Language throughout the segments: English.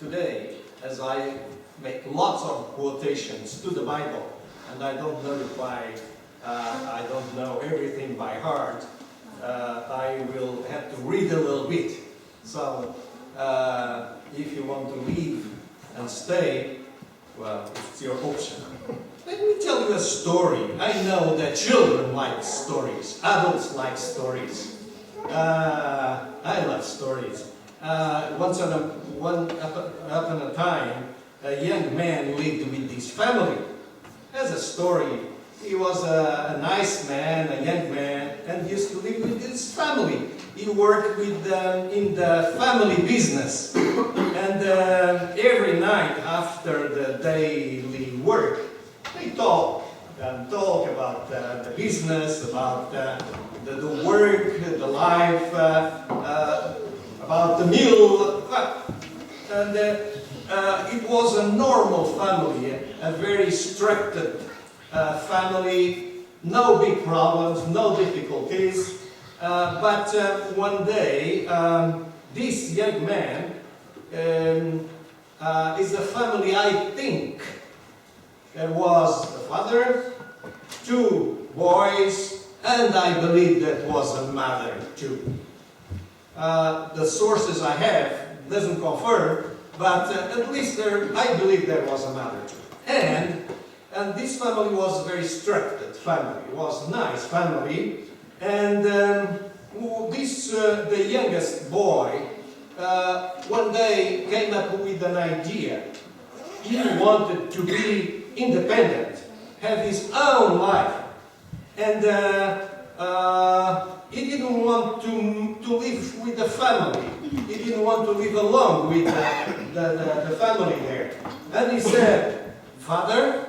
today, as I make lots of quotations to the Bible, and I don't know if I don't know everything by heart, I will have to read a little bit. So, if you want to leave and stay, well, it's your option. Let me tell you a story. I know that children like stories, adults like stories. I love stories. Once upon a time, a young man lived with his family. There's a story. He was a nice man, a young man, and used to live with his family. He worked with them in the family business. And every night after the daily work, they talk about the business, about the work, the life, about the meal. And it was a normal family, a very structured family, no big problems, no difficulties. But one day, this young man is a family, I think. There was a father, 2 boys, and I believe that was a mother too. The sources I have doesn't confirm, but at least I believe there was a mother too. And this family was a very structured family. It was a nice family. And the youngest boy, one day came up with an idea. He wanted to be independent, have his own life. And he didn't want to live with the family. He didn't want to live alone with the family there. And he said, "Father,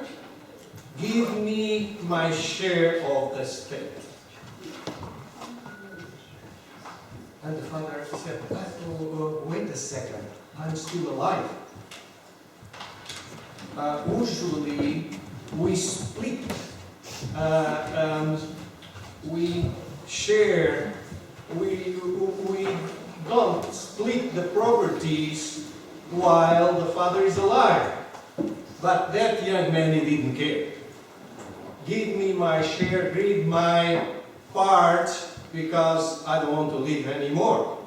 give me my share of the estate." And the father said, "Wait a second, I'm still alive. Usually we split, we share, we don't split the properties while the father is alive." But that young man, he didn't care. "Give me my share, give my part, because I don't want to live anymore."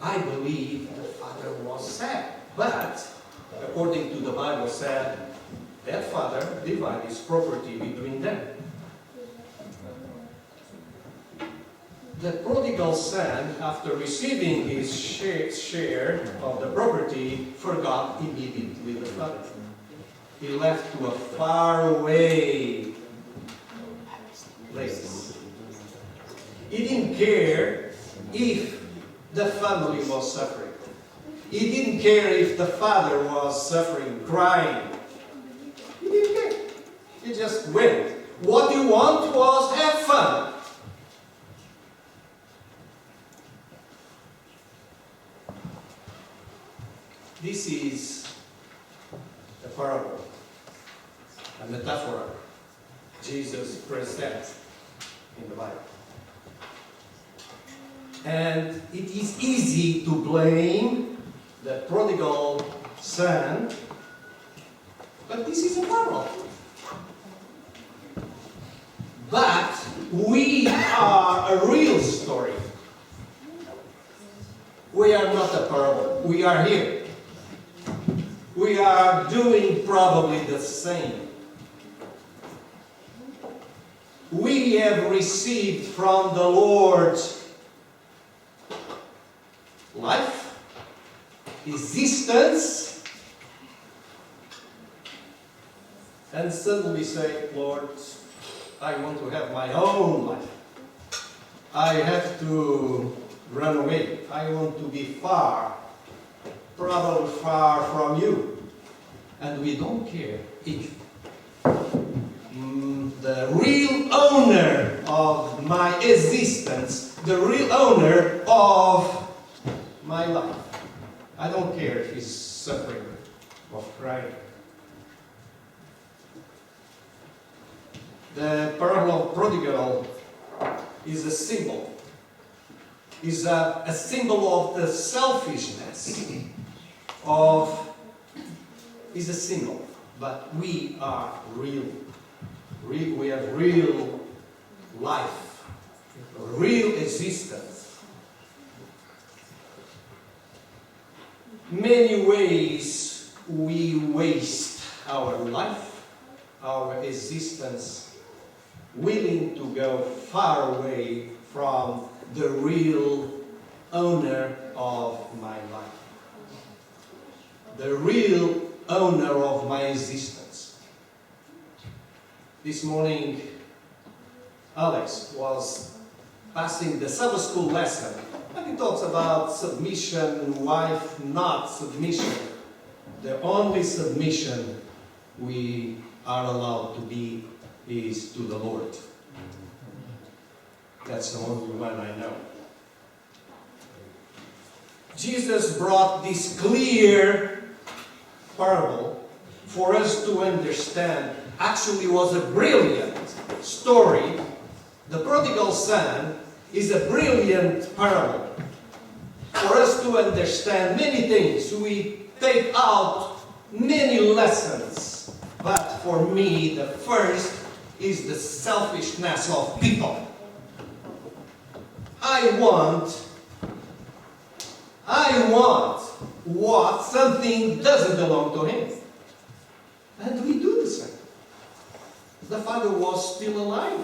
I believe the father was sad, but according to the Bible said, that father divided his property between them. The prodigal son, after receiving his share of the property, forgot immediately the father. He left to a faraway place. He didn't care if the family was suffering. He didn't care if the father was suffering, crying. He didn't care. He just went. What he wanted was have fun. This is a parable, a metaphor Jesus presents in the Bible. And it is easy to blame the prodigal son, but this is a parable. But we are a real story. We are not a parable. We are here. We are doing probably the same. We have received from the Lord life, existence, and suddenly say, "Lord, I want to have my own life. I have to run away. I want to be far, probably far from you." And we don't care if the real owner of my existence, the real owner of my life, I don't care if he's suffering or crying. The parable of prodigal is a symbol. Is a symbol of the selfishness is a symbol, but we are real. We have real life, real existence. Many ways we waste our life, our existence, willing to go far away from the real owner of my life, the real owner of my existence. This morning, Alex was passing the Sabbath school lesson, and he talks about submission, wife not submission. The only submission we are allowed to be is to the Lord. That's the only one I know. Jesus brought this clear parable for us to understand. Actually, it was a brilliant story. The prodigal son is a brilliant parable for us to understand many things. We take out many lessons, but for me, the first is the selfishness of people. I want what something doesn't belong to him. And we do the same. The father was still alive.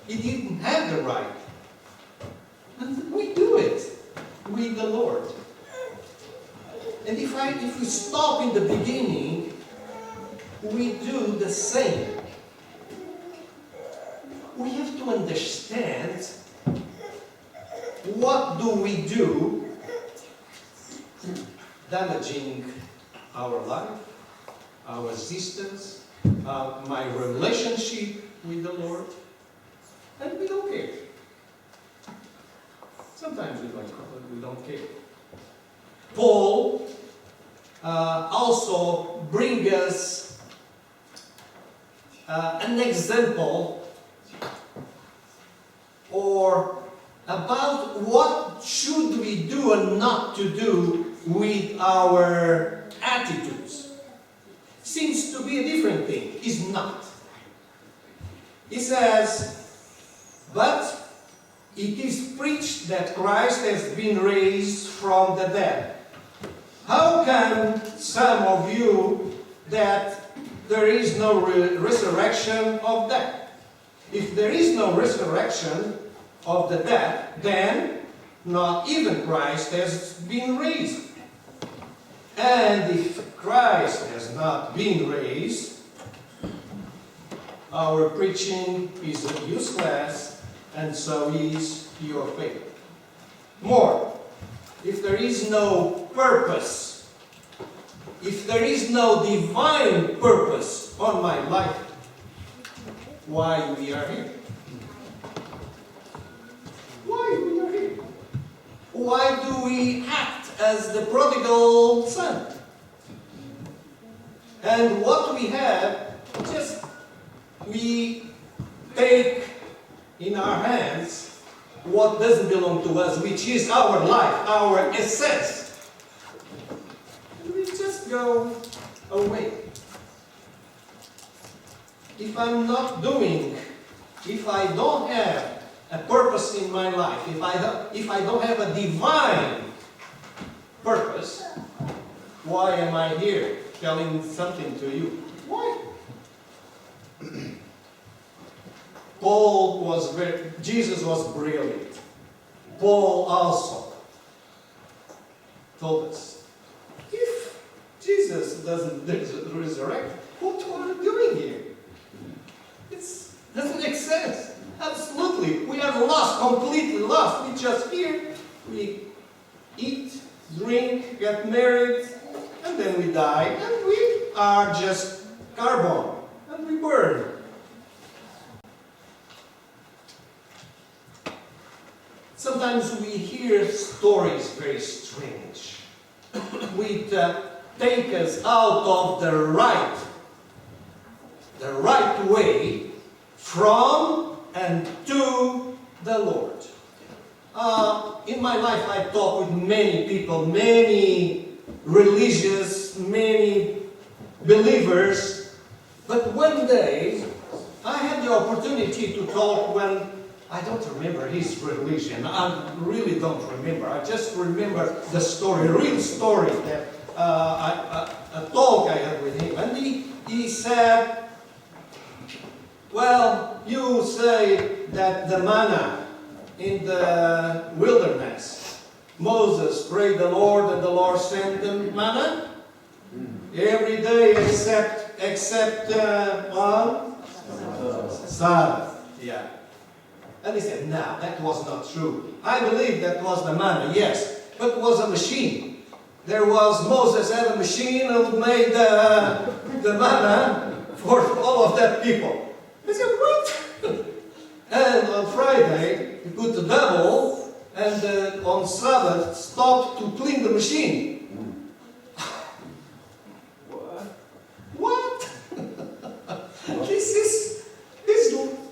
He didn't have the right. And we do it with the Lord. And if we stop in the beginning, we do the same. We have to understand what do we do damaging our life, our existence, my relationship with the Lord, and we don't care. Sometimes we don't care. Paul also brings us an example or about what should we do and not to do with our attitudes. Seems to be a different thing. It's not. He says, but it is preached that Christ has been raised from the dead. How can some of you that there is no resurrection of death? If there is no resurrection of the dead, then not even Christ has been raised. And if Christ has not been raised, our preaching is useless, and so is your faith. More, if there is no purpose, if there is no divine purpose on my life, why we are here? Why we are here? Why do we act as the prodigal son? And what we have, just we take in our hands what doesn't belong to us, which is our life, our essence. And we just go away. If I'm not doing, if I don't have a purpose in my life, if I don't have a divine purpose, why am I here telling something to you? Why? Jesus was brilliant. Paul also told us, if Jesus doesn't resurrect, what are you doing here? It doesn't make sense. Absolutely. We are lost, completely lost. We just here, we eat, drink, get married, and then we die, and we are just carbon, and we burn. Sometimes we hear stories very strange, which take us out of the right way from and to the Lord. In my life, I talked with many people, many religious, many believers. But one day, I had the opportunity to talk when I don't remember his religion. I really don't remember. I just remember the story, real story, that a talk I had with him. And he said, well, you say that the manna in the wilderness, Moses prayed the Lord and the Lord sent them manna every day except on Sabbath. Yeah. And he said, no, that was not true. I believe that was the manna, yes, but it was a machine. Moses had a machine who made the manna for all of that people. I said, what? And on Friday, he put the double, and on Sabbath, stopped to clean the machine. What? This is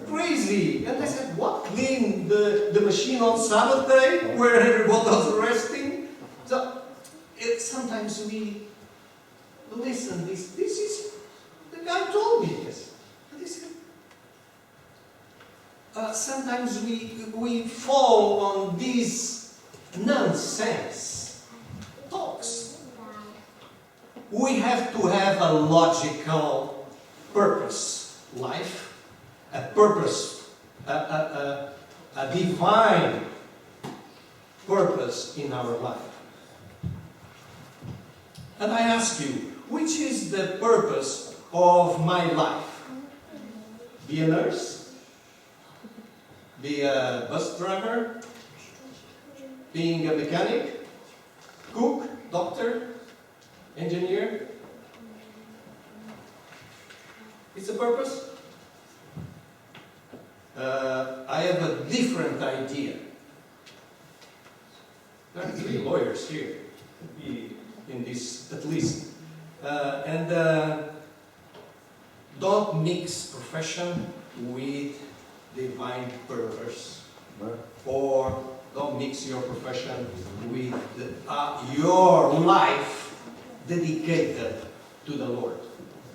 crazy. And I said, what? Clean the machine on Sabbath day, where everyone was resting? So, sometimes we listen, this is, the guy told me this. Sometimes we fall on these nonsense talks. We have to have a logical purpose, life, a purpose, a divine purpose in our life. And I ask you, which is the purpose of my life? Be a nurse? Be a bus driver? Being a mechanic? Cook? Doctor? Engineer? It's a purpose? I have a different idea. There are 3 lawyers here, in this at least. Don't mix profession with divine purpose. Or don't mix your profession with your life dedicated to the Lord.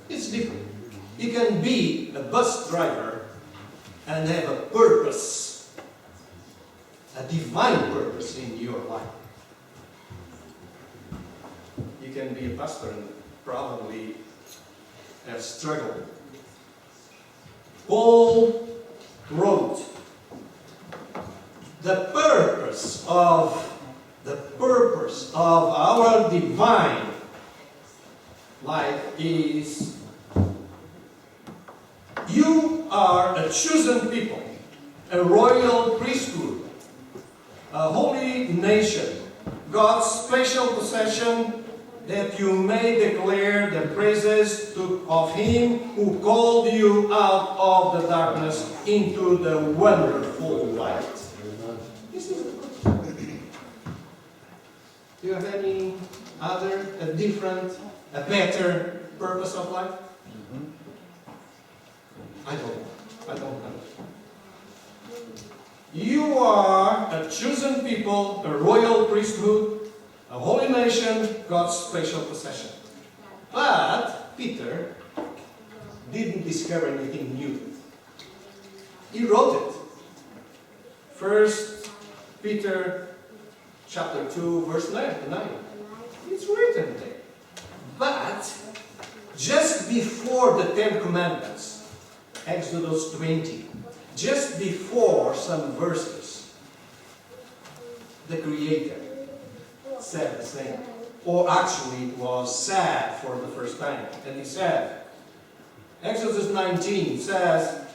It's different. You can be a bus driver and have a purpose, a divine purpose in your life. You can be a pastor and probably have struggled. Paul wrote, the purpose of our divine life is, you are a chosen people, a royal priesthood, a holy nation, God's special possession, that you may declare the praises of Him who called you out of the darkness into the wonderful light. This is the purpose. Do you have any other, a different, a better purpose of life? I don't know. You are a chosen people, a royal priesthood, a holy nation, God's special possession. But Peter didn't discover anything new. He wrote it. 1 Peter chapter 2, verse 9. It's written there. But just before the 10 Commandments, Exodus 20, just before some verses, the Creator said the same. Or actually it was said for the first time. And he said, Exodus 19 says,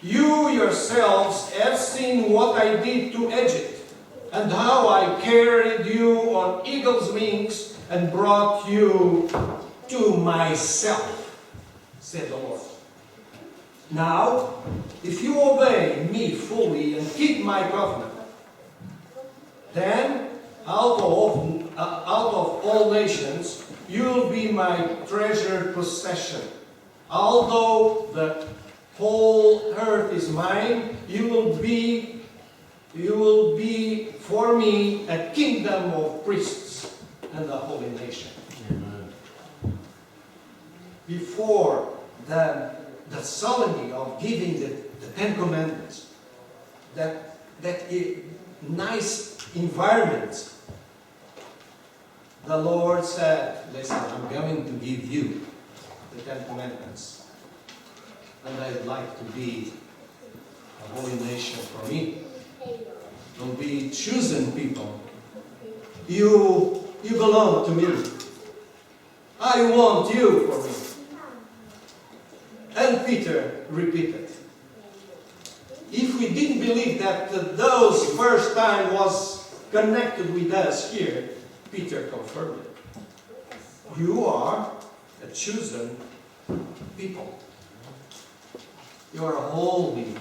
you yourselves have seen what I did to Egypt, and how I carried you on eagle's wings and brought you to myself, said the Lord. Now, if you obey me fully and keep my covenant, then out of all nations, you'll be my treasured possession. Although the whole earth is mine, you will be You will be for me a kingdom of priests and a holy nation. Amen. Before the solemnity of giving the Ten Commandments, that nice environment, the Lord said, listen, I'm going to give you the Ten Commandments. And I'd like to be a holy nation for me. You'll be chosen people. You belong to me. I want you for me. And Peter repeated. If we didn't believe that those first time was connected with us here, Peter confirmed it. You are a chosen people. You are a holy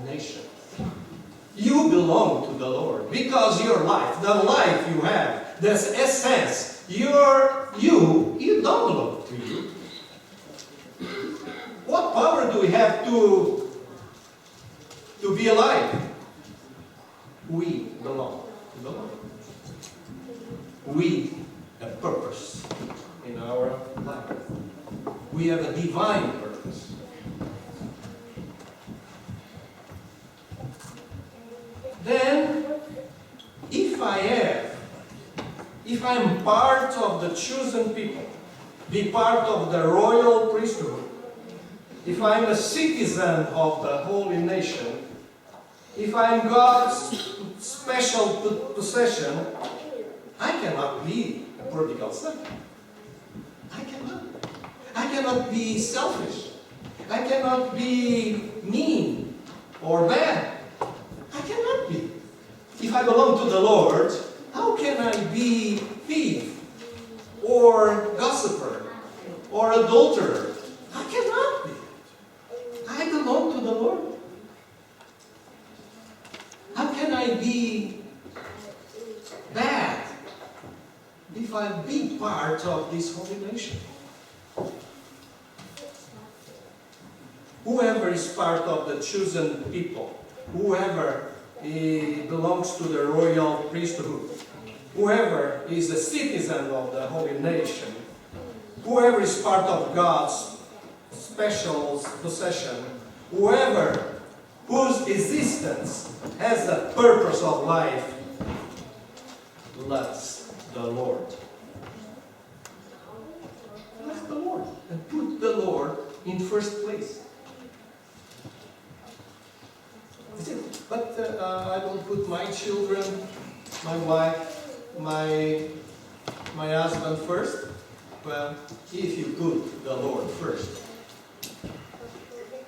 nation. You belong to the Lord because your life, the life you have, the essence, you don't belong to you. What power do we have to be alive? We belong to the Lord. We have purpose in our life. We have a divine purpose. Then, if I'm part of the chosen people, be part of the royal priesthood, if I'm a citizen of the holy nation, if I'm God's special possession, I cannot be a prodigal son. I cannot. I cannot be selfish. I cannot be mean or bad. I cannot be. If I belong to the Lord, how can I be thief or gossiper or adulterer? I cannot be. I belong to the Lord. How can I be bad if I be part of this holy nation? Whoever is part of the chosen people, whoever belongs to the royal priesthood, whoever is a citizen of the holy nation, whoever is part of God's special possession, whoever whose existence has a purpose of life, loves the Lord. Love the Lord and put the Lord in first place. That's it. But I don't put my children, my wife, my husband first. Well, if you put the Lord first,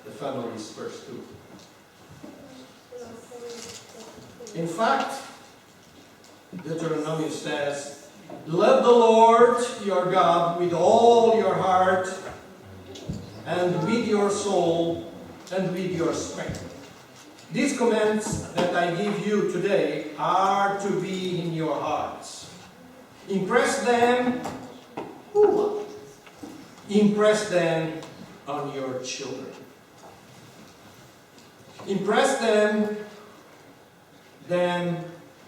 the family is first too. In fact, Deuteronomy says, love the Lord your God with all your heart and with your soul and with your strength. These commands that I give you today are to be in your hearts. Impress them. Impress them on your children. Impress them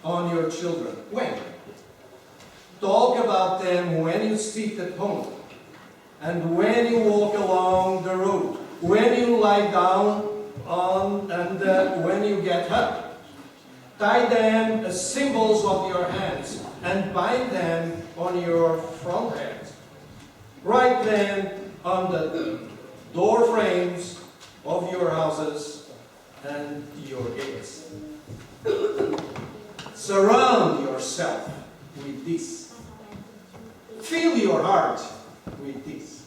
on your children. When? Talk about them when you sit at home, and when you walk along the road, when you lie down and when you get up. Tie them as symbols of your hands and bind them on your front hands. Write them on the door frames of your houses and your gates. Surround yourself with this. Fill your heart with this.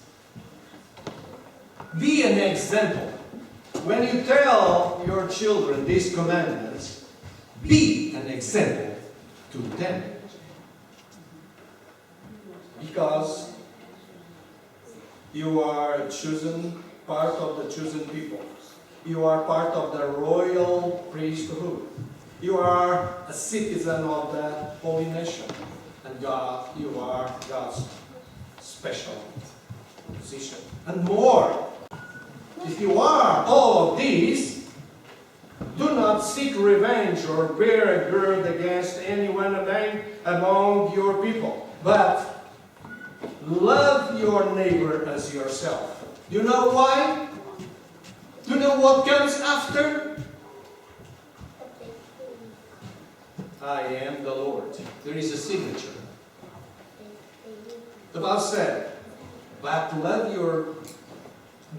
Be an example. When you tell your children these commandments, be an example to them. Because you are a chosen part of the chosen people. You are part of the royal priesthood. You are a citizen of the holy nation. And God, you are God's special position. And more, if you are all of these, Do not seek revenge or bear a grudge against anyone among your people, but love your neighbor as yourself. You know why? Do you know what comes after? I am the Lord. There is a signature. The Bible said, but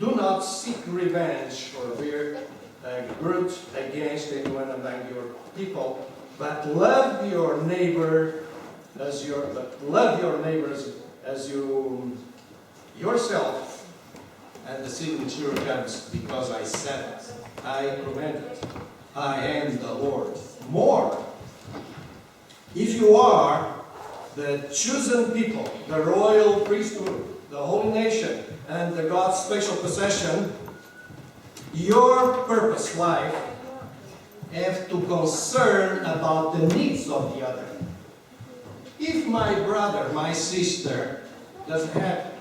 do not seek revenge or bear a grudge against anyone among your people, but love your neighbor as yourself. And the signature comes because I said it. I commanded it. I am the Lord. More, if you are the chosen people, the royal priesthood, the holy nation, and the God's special possession, your purpose life have to concern about the needs of the other. If my brother, my sister doesn't have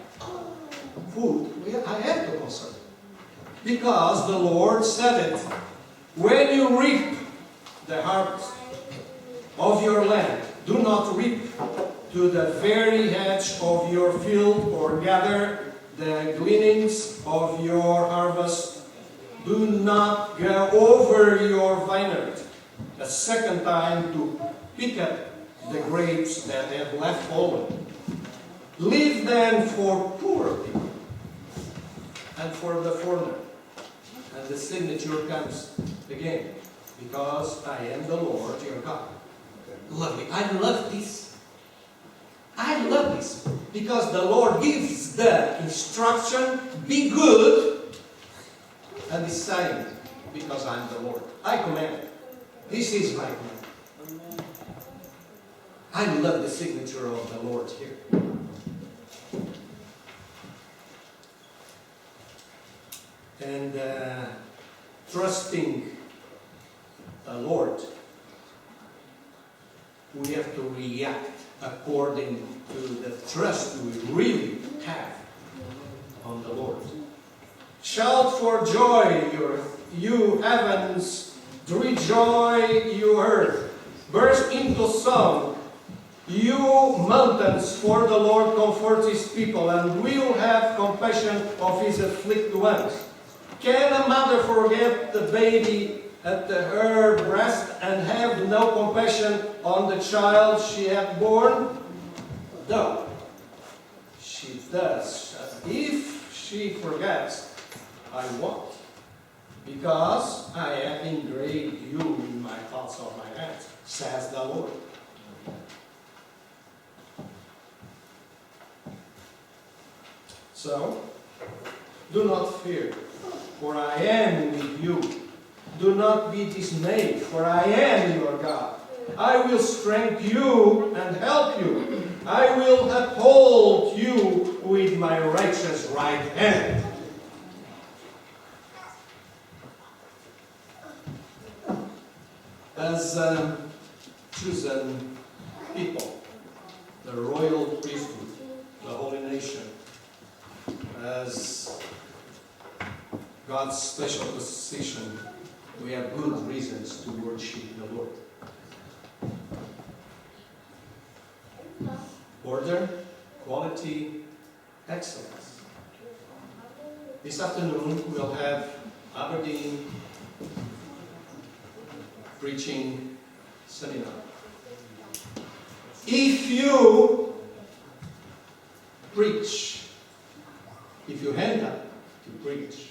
food, I have to concern. Because the Lord said it. When you reap the harvest of your land, do not reap to the very edge of your field or gather the gleanings of your harvest. Do not go over your vineyard a second time to pick up the grapes that have left fallen. Leave them for poor people and for the foreigner. And the signature comes again, because I am the Lord your God. Love me. I love this. I love this. Because the Lord gives the instruction, be good, and is saying, because I'm the Lord. I command. This is my command. I love the signature of the Lord here. And trusting the Lord, we have to react according to the trust we really have on the Lord. Shout for joy, you heavens, rejoice, you earth. Burst into song, you mountains, for the Lord comforts his people and will have compassion of his afflicted ones. Can a mother forget the baby at her breast and have no compassion on the child she hath born? No, she does. If she forgets, I won't, because I have engraved you in my thoughts of my hands, says the Lord. So, do not fear, for I am with you. Do not be dismayed, for I am your God. I will strengthen you and help you. I will uphold you with my righteous right hand. As chosen people, the royal priesthood, the holy nation, as God's special possession, we have good reasons to worship the Lord. Order, quality, excellence. This afternoon we'll have Aberdeen preaching seminar. If you preach, if you hand up to preach,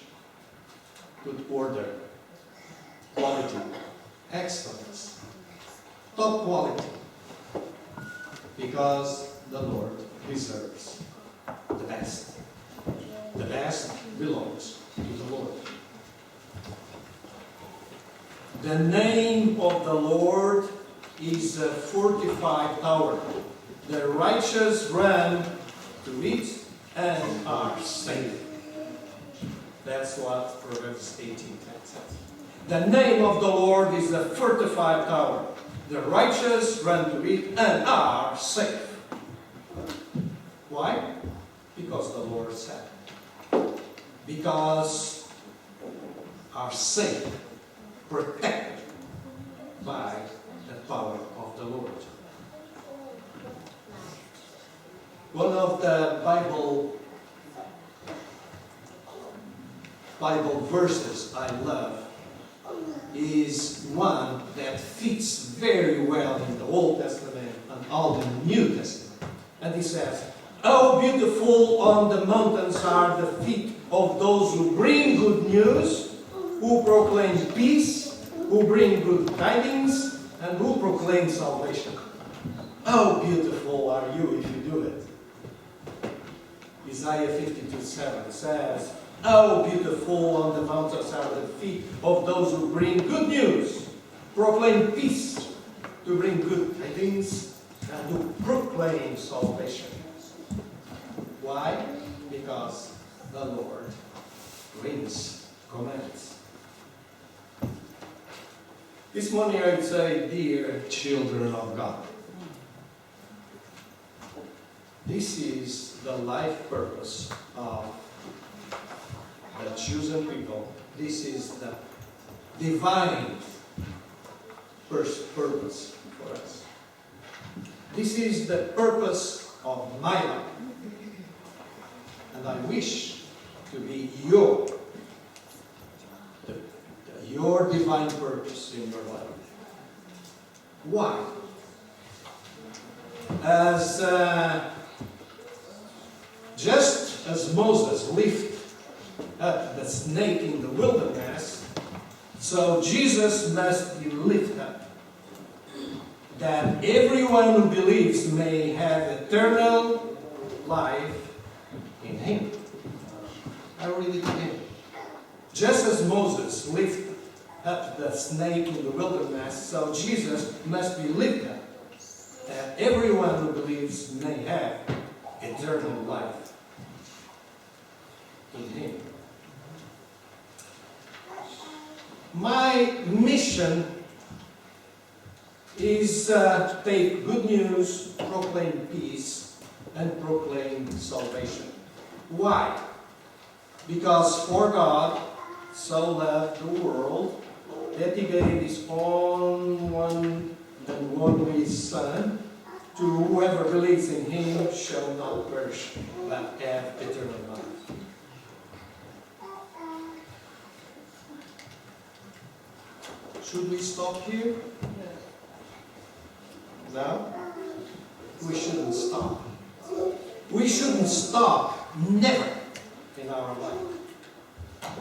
good order, quality, excellence, top quality, because the Lord deserves the best. The best belongs to the Lord. The name of the Lord is a fortified tower. The righteous run to it and are safe. That's what Proverbs 18:10 says. The name of the Lord is a fortified tower. The righteous run to it and are safe. Why? Because the Lord said. Because are safe protected by the power of the Lord. One of the Bible verses I love is one that fits very well in the Old Testament and all the New Testament. And he says, "How beautiful on the mountains are the feet of those who bring good news, who proclaim peace, who bring good tidings, and who proclaim salvation." How beautiful are you if you do it? Isaiah 52:7 says, "How beautiful on the mountains are the feet of those who bring good news, proclaim peace, to bring good tidings, and to proclaim salvation." Why? Because the Lord brings commands. This morning I would say, dear children of God, this is the life purpose of the chosen people. This is the divine purpose for us. This is the purpose of my life. And I wish to be your divine purpose in your life. Why? Just as Moses lifted up the snake in the wilderness, so Jesus must be lifted up, that everyone who believes may have eternal life in Him. I read it again. Just as Moses lifted up the snake in the wilderness, so Jesus must be lifted up, that everyone who believes may have eternal life in Him. My mission is to take good news, proclaim peace, and proclaim salvation. Why? Because for God so loved the world that He gave His own one and only Son, to whoever believes in Him shall not perish, but have eternal life. Should we stop here? No? We shouldn't stop. We shouldn't stop, never, in our life.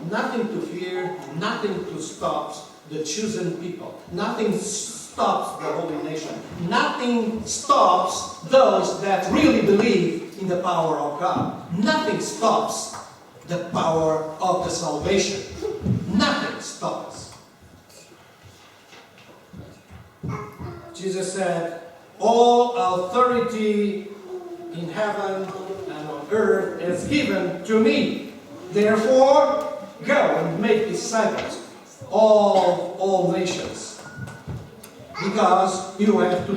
Nothing to fear, nothing to stop the chosen people. Nothing stops the holy nation. Nothing stops those that really believe in the power of God. Nothing stops the power of the salvation. Nothing stops. Jesus said, "All authority in heaven and on earth is given to me. Therefore, go and make disciples of all nations." Because you have to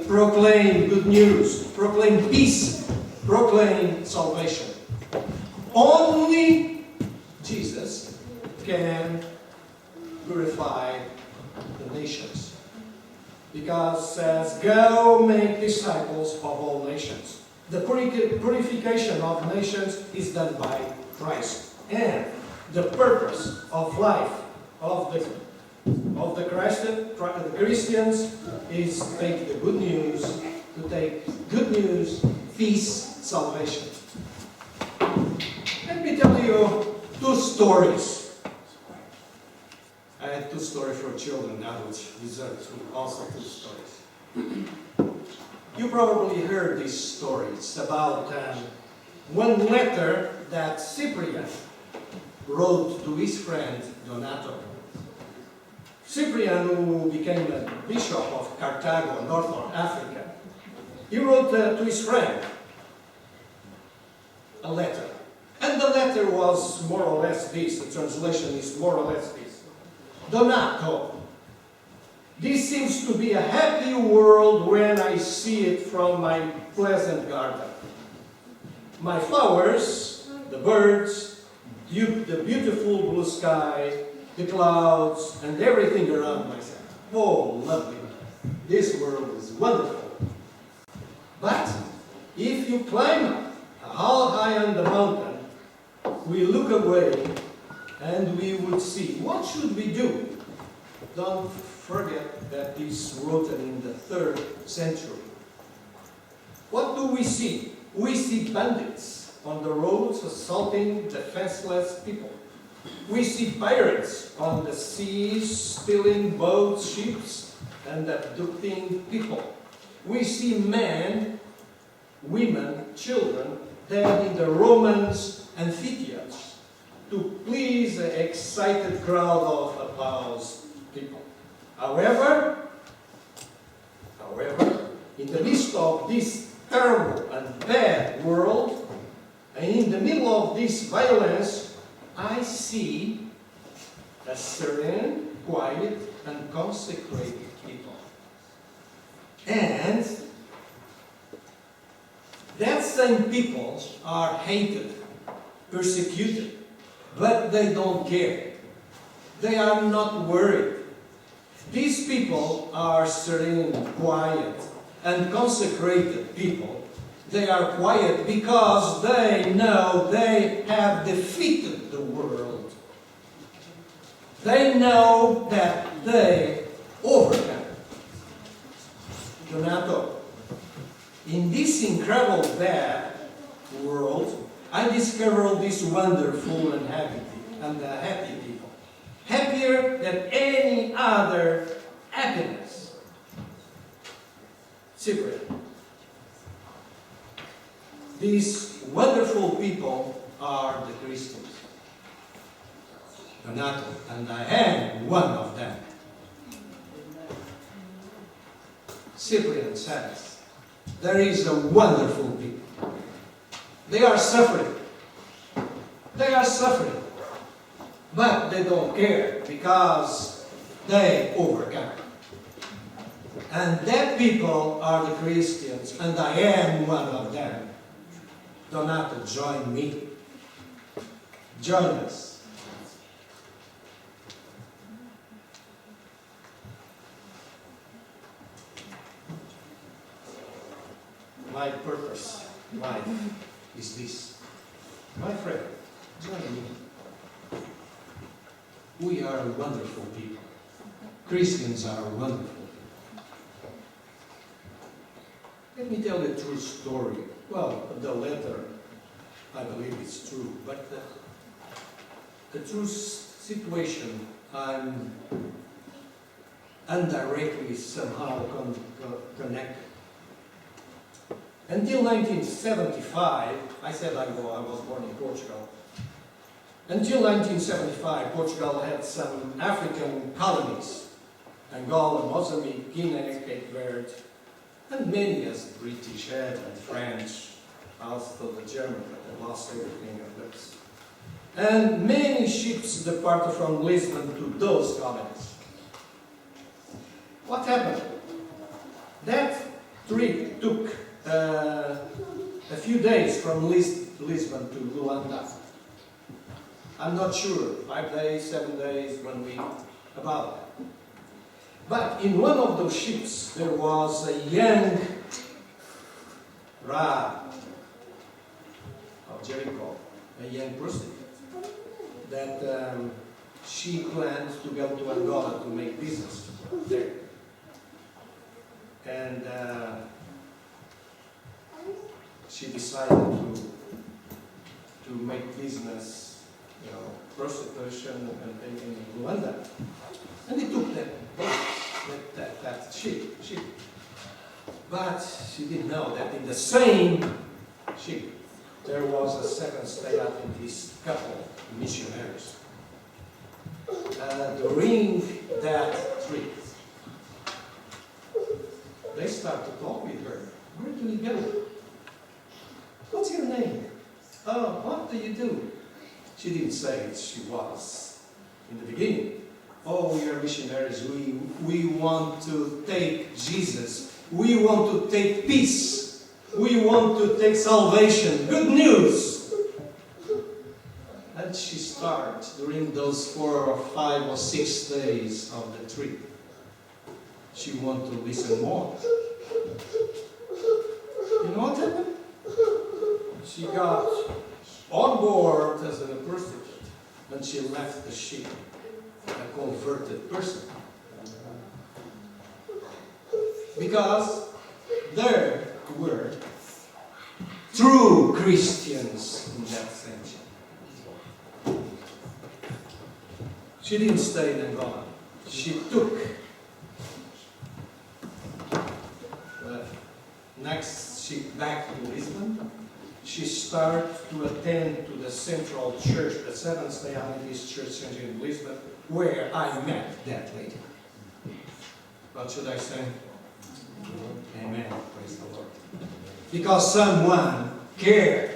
proclaim good news, proclaim peace, proclaim salvation. Only Jesus can purify the nations. Because it says, "Go make disciples of all nations." The purification of nations is done by Christ. And the purpose of life of the Christians is to take the good news, peace, salvation. Let me tell you two stories. I had two stories for children now, which deserve also two stories. You probably heard these stories about one letter that Cyprian wrote to his friend Donato. Cyprian, who became a bishop of Carthago, Northern Africa, he wrote to his friend a letter. And the letter was more or less this, the translation is more or less this. "Donato, this seems to be a happy world when I see it from my pleasant garden. My flowers, the birds, the beautiful blue sky, the clouds, and everything around myself. Oh, lovely. This world is wonderful. But if you climb up how high on the mountain, we look away and we would see, what should we do? Don't forget that this was written in the 3rd century. What do we see? We see bandits on the roads assaulting defenseless people. We see pirates on the seas stealing boats, ships, and abducting people. We see men, women, children dead in the Romans' amphitheaters to please the excited crowd of applause people. However, in the midst of this terrible and bad world, and in the middle of this violence, I see a serene, quiet, and consecrated people. And that same people are hated, persecuted, but they don't care. They are not worried. These people are serene, quiet, and consecrated people. They are quiet because they know they have defeated the world. They know that they overcome. Donato, in this incredible bad world, I discovered this wonderful and happy people. Happier than any other happiness. Secret. These wonderful people are the Christians. Donato, and I am one of them. Cyprian says, there is a wonderful people. They are suffering. They are suffering. But they don't care because they overcome. And that people are the Christians, and I am one of them. Donato, join me. Join us. My purpose in life is this. My friend, join me. We are wonderful people. Christians are wonderful. Let me tell you a true story. Well, the letter, I believe it's true, but the true situation, I'm indirectly somehow connected. Until 1975, I said I was born in Portugal. Until 1975, Portugal had some African colonies, Angola, Mozambique, Guinea, Cape Verde, and many as the British had, and French, also the German, but they lost everything of those. And many ships departed from Lisbon to those colonies. What happened? That trip took a few days from Lisbon to Luanda. I'm not sure, 5 days, 7 days, 1 week, about that. But in one of those ships, there was a young Rahab of Jericho, a young prostitute, that she planned to go to Angola to make business there. And she decided to make business, prostitution in Luanda. And it took that ship. But she didn't know that in the same ship there was a second stay up in this couple missionaries. During that trip, they started to talk with her. Where do you go? What's your name? Oh, what do you do? She didn't say it, she was in the beginning. Oh, we are missionaries, we want to take Jesus, we want to take peace, we want to take salvation, good news. And she start during those 4 or 5 or 6 days of the trip. She wanted to listen more. You know what happened? She got on board as a prostitute, and she left the ship a converted person. Because there were true Christians in that century. She didn't stay in Angola. She took the next ship back to Lisbon. She started to attend to the central church, the Seventh-day Adventist Church in Lisbon, where I met that lady. What should I say? Amen. Praise the Lord. Because someone cared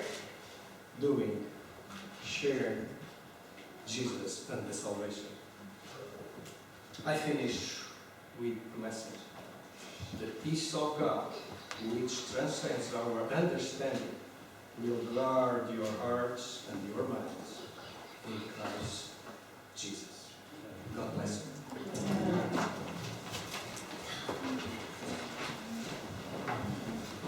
doing, shared Jesus and the salvation. I finish with the message. The peace of God, which transcends our understanding, will guard your hearts and